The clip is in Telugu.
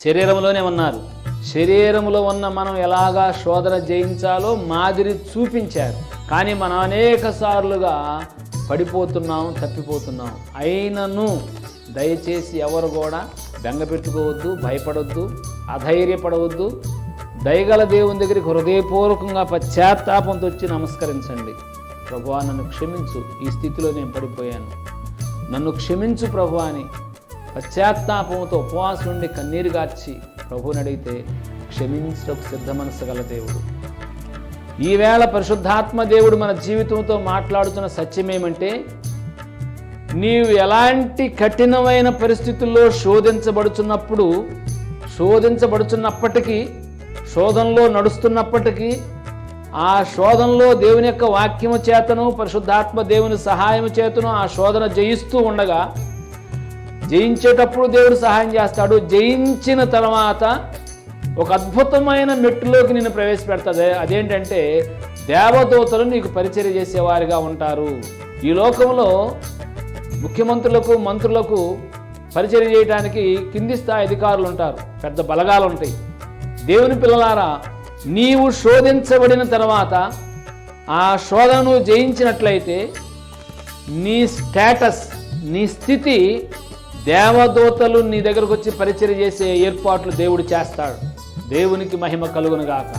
శరీరంలోనే ఉన్నారు. శరీరంలో ఉన్న మనం ఎలాగా శోధన జయించాలో మాదిరి చూపించారు. కానీ మనం అనేక సార్లుగా పడిపోతున్నాం, తప్పిపోతున్నాం. అయినను దయచేసి ఎవరు కూడా బెంగ పెట్టుకోవద్దు, భయపడవద్దు, అధైర్యపడవద్దు. దయగల దేవుని దగ్గరికి హృదయపూర్వకంగా పశ్చాత్తాపంతో వచ్చి నమస్కరించండి. ప్రభువా, నన్ను క్షమించు, ఈ స్థితిలో నేను పడిపోయాను, నన్ను క్షమించు ప్రభువా అని పశ్చాత్తాపంతో ఉపవాసం నుండి కన్నీరు గార్చి ప్రభువుని అడిగితే క్షమించడానికి సిద్ధ మనసు గల దేవుడు. ఈవేళ పరిశుద్ధాత్మ దేవుడు మన జీవితంతో మాట్లాడుతున్న సత్యమేమంటే, నీవు ఎలాంటి కఠినమైన పరిస్థితుల్లో శోధించబడుచున్నప్పటికీ, శోధనలో నడుస్తున్నప్పటికీ, ఆ శోధనలో దేవుని యొక్క వాక్యము చేతను పరిశుద్ధాత్మ దేవుని సహాయము చేతను ఆ శోధన జయిస్తూ ఉండగా, జయించేటప్పుడు దేవుడు సహాయం చేస్తాడు. జయించిన తర్వాత ఒక అద్భుతమైన మెట్టులోకి నిన్ను ప్రవేశపెడతాడు. అదేంటంటే, దేవదూతలు నీకు పరిచర్య చేసేవారిగా ఉంటారు. ఈ లోకంలో ముఖ్యమంత్రులకు, మంత్రులకు పరిచర్య చేయడానికి కింది స్థాయి అధికారులు ఉంటారు, పెద్ద బలగాలు ఉంటాయి. దేవుని పిల్లలారా, నీవు శోధించబడిన తర్వాత ఆ శోధనను జయించినట్లయితే నీ స్టేటస్, నీ స్థితి, దేవదూతలు నీ దగ్గరకు వచ్చి పరిచర్య చేసే ఏర్పాట్లు దేవుడు చేస్తాడు. దేవునికి మహిమ కలుగునుగాక.